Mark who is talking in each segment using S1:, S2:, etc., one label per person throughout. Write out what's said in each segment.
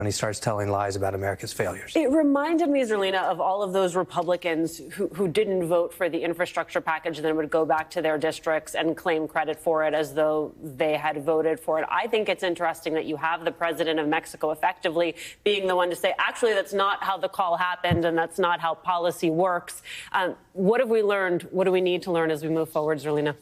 S1: when he starts telling lies about America's failures.
S2: It reminded me, Zerlina, of all of those Republicans who didn't vote for the infrastructure package and then would go back to their districts and claim credit for it as though they had voted for it. I think it's interesting that you have the president of Mexico effectively being the one to say, actually, that's not how the call happened and that's not how policy works. What have we learned? What do we need to learn as we move forward, Zerlina?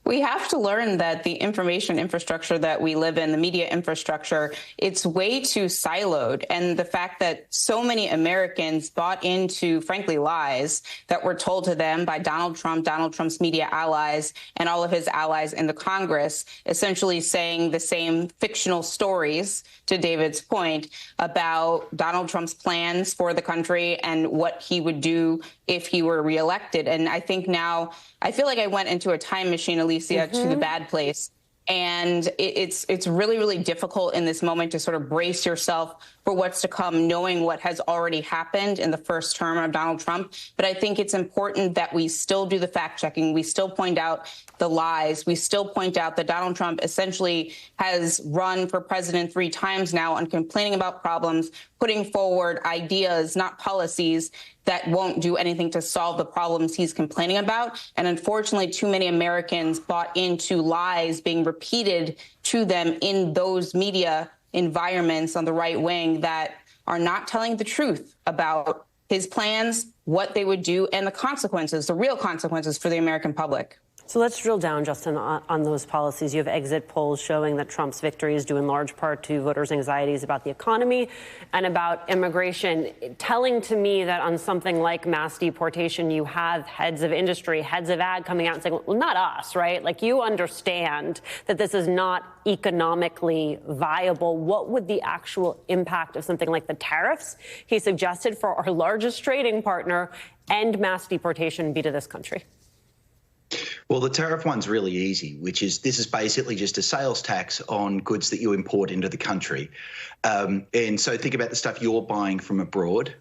S3: We have to learn that the information infrastructure that we live in, the media infrastructure, it's way too siloed. And the fact that so many Americans bought into, frankly, lies that were told to them by Donald Trump, Donald Trump's media allies, and all of his allies in the Congress, essentially saying the same fictional stories, to David's point, about Donald Trump's plans for the country and what he would do if he were reelected. And I think now, I feel like I went into a time machine, Alicia, to the bad place. And it's really, really difficult in this moment to sort of brace yourself for what's to come, knowing what has already happened in the first term of Donald Trump. But I think it's important that we still do the fact checking. We still point out the lies. We still point out that Donald Trump essentially has run for president 3 times now on complaining about problems, putting forward ideas, not policies, that won't do anything to solve the problems he's complaining about. And unfortunately, too many Americans bought into lies being repeated to them in those media environments on the right wing that are not telling the truth about his plans, what they would do, and the consequences, the real consequences for the American public.
S2: So let's drill down, Justin, on those policies. You have exit polls showing that Trump's victory is due in large part to voters' anxieties about the economy and about immigration, telling to me that on something like mass deportation, you have heads of industry, heads of ag coming out and saying, well, not us, right? Like, you understand that this is not economically viable. What would the actual impact of something like the tariffs he suggested for our largest trading partner and mass deportation be to this country?
S4: Well, the tariff one's really easy, which is this is basically just a sales tax on goods that you import into the country. And so think about the stuff you're buying from abroad,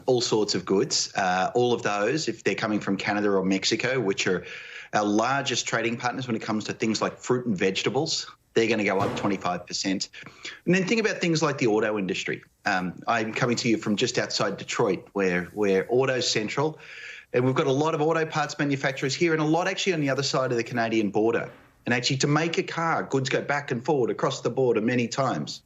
S4: all sorts of goods, all of those, if they're coming from Canada or Mexico, which are our largest trading partners when it comes to things like fruit and vegetables, they're going to go up 25%. And then think about things like the auto industry. I'm coming to you from just outside Detroit, where Auto's central. And we've got a lot of auto parts manufacturers here and a lot actually on the other side of the Canadian border. And actually to make a car, goods go back and forward across the border many times.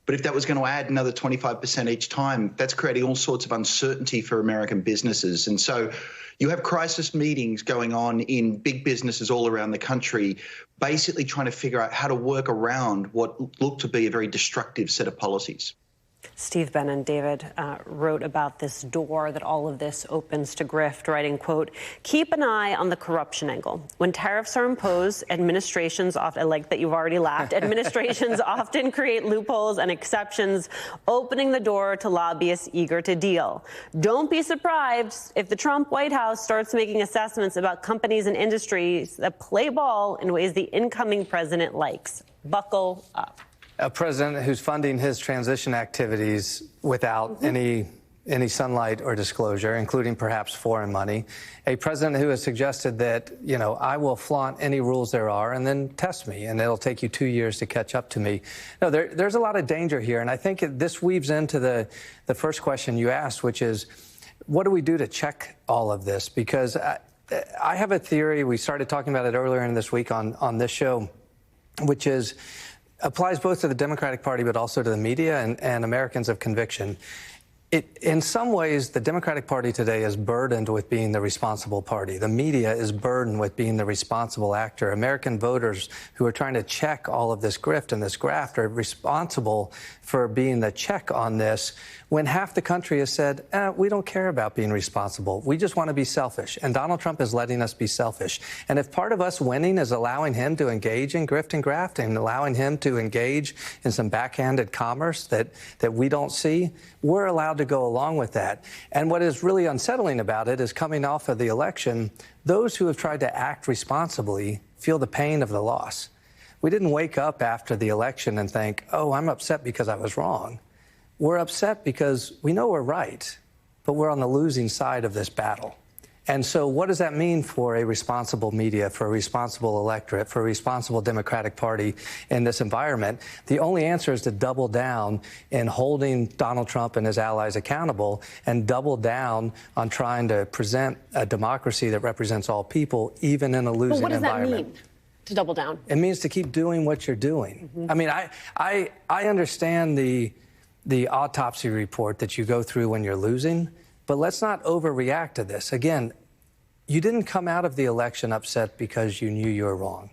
S4: But if that was going to add another 25% each time, that's creating all sorts of uncertainty for American businesses. And so you have crisis meetings going on in big businesses all around the country, basically trying to figure out how to work around what looked to be a very destructive set of policies.
S2: Steve Bannon, David, wrote about this door that all of this opens to grift, writing, quote, keep an eye on the corruption angle. When tariffs are imposed, administrations often, like that you've already laughed, administrations often create loopholes and exceptions, opening the door to lobbyists eager to deal. Don't be surprised if the Trump White House starts making assessments about companies and industries that play ball in ways the incoming president likes. Buckle up.
S1: A president who's funding his transition activities without any sunlight or disclosure, including perhaps foreign money. A president who has suggested that, you know, I will flaunt any rules there are and then test me, and it'll take you 2 years to catch up to me. No, there's a lot of danger here, and I think this weaves into the first question you asked, which is, what do we do to check all of this? Because I have a theory. We started talking about it earlier in this week on this show, which is applies both to the Democratic Party but also to the media and Americans of conviction. In some ways, the Democratic Party today is burdened with being the responsible party. The media is burdened with being the responsible actor. American voters who are trying to check all of this grift and this graft are responsible for being the check on this, when half the country has said, we don't care about being responsible. We just want to be selfish. And Donald Trump is letting us be selfish. And if part of us winning is allowing him to engage in grift and graft and allowing him to engage in some backhanded commerce that we don't see, we're allowed to go along with that. And what is really unsettling about it is, coming off of the election, those who have tried to act responsibly feel the pain of the loss. We didn't wake up after the election and think, oh, I'm upset because I was wrong. We're upset because we know we're right, but we're on the losing side of this battle. And so what does that mean for a responsible media, for a responsible electorate, for a responsible Democratic Party in this environment? The only answer is to double down in holding Donald Trump and his allies accountable and double down on trying to present a democracy that represents all people, even in a losing environment.
S2: But what does that mean, to double down?
S1: It means to keep doing what you're doing. I mean, I understand the autopsy report that you go through when you're losing, but let's not overreact to this. Again, you didn't come out of the election upset because you knew you were wrong.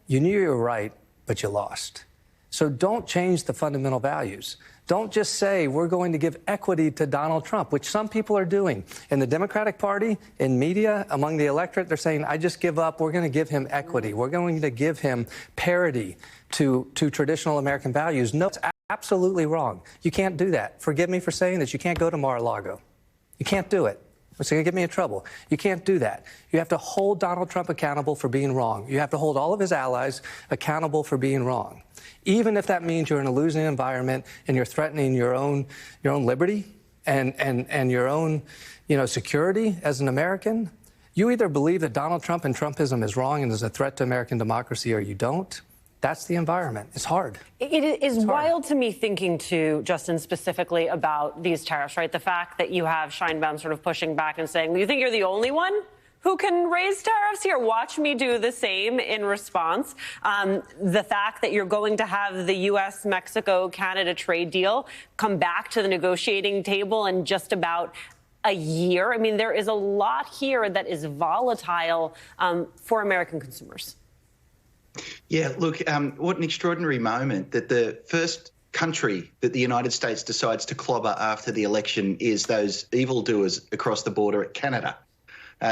S1: You knew you were right, but you lost. So don't change the fundamental values. Don't just say we're going to give equity to Donald Trump, which some people are doing. In the Democratic Party, in media, among the electorate, they're saying, I just give up. We're going to give him equity. We're going to give him parity to traditional American values. No, it's absolutely wrong. You can't do that. Forgive me for saying this. You can't go to Mar-a-Lago. You can't do it. It's going to get me in trouble. You can't do that. You have to hold Donald Trump accountable for being wrong. You have to hold all of his allies accountable for being wrong. Even if that means you're in a losing environment and you're threatening your own liberty and your own, security as an American, you either believe that Donald Trump and Trumpism is wrong and is a threat to American democracy, or you don't. That's the environment. It's hard.
S2: It is wild to me thinking, too, Justin, specifically about these tariffs, right? The fact that you have Scheinbaum sort of pushing back and saying, well, you think you're the only one who can raise tariffs here? Watch me do the same in response. The fact that you're going to have the U.S., Mexico, Canada trade deal come back to the negotiating table in just about a year. I mean, there is a lot here that is volatile for American consumers.
S4: Yeah, look, what an extraordinary moment that the first country that the United States decides to clobber after the election is those evildoers across the border at Canada.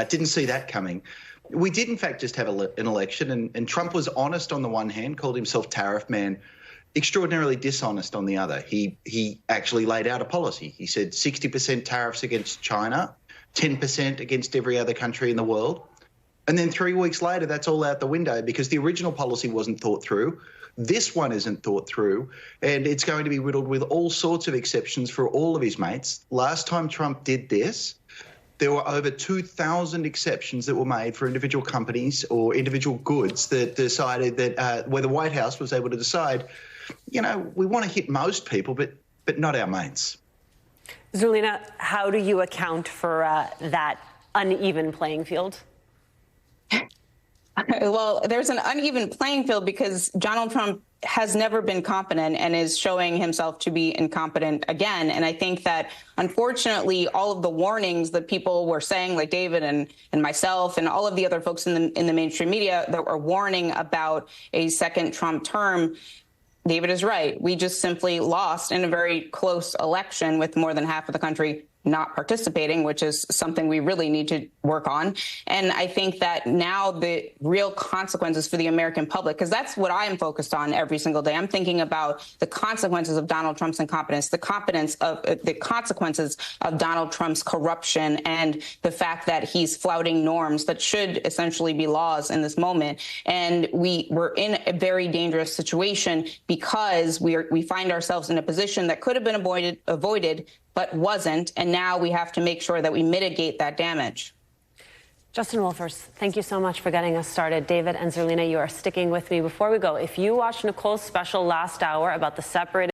S4: Didn't see that coming. We did, in fact, just have an election, and Trump was honest on the one hand, called himself tariff man, extraordinarily dishonest on the other. He actually laid out a policy. He said 60% tariffs against China, 10% against every other country in the world. And then 3 weeks later, that's all out the window because the original policy wasn't thought through. This one isn't thought through, and it's going to be riddled with all sorts of exceptions for all of his mates. Last time Trump did this, there were over 2,000 exceptions that were made for individual companies or individual goods that decided that where the White House was able to decide, we want to hit most people, but not our mates.
S2: Zerlina, how do you account for that uneven playing field?
S3: Well, there's an uneven playing field because Donald Trump has never been competent and is showing himself to be incompetent again. And I think that, unfortunately, all of the warnings that people were saying, like David and myself and all of the other folks in the mainstream media that were warning about a second Trump term, David is right. We just simply lost in a very close election with more than half of the country not participating, which is something we really need to work on. And I think that now the real consequences for the American public, because that's what I am focused on every single day. I'm thinking about the consequences of Donald Trump's incompetence, the consequences of Donald Trump's corruption, and the fact that he's flouting norms that should essentially be laws in this moment. And we're in a very dangerous situation because we find ourselves in a position that could have been avoided but wasn't, and now we have to make sure that we mitigate that damage.
S2: Justin Wolfers, thank you so much for getting us started. David and Zerlina, you are sticking with me. Before we go, if you watched Nicole's special last hour about the separated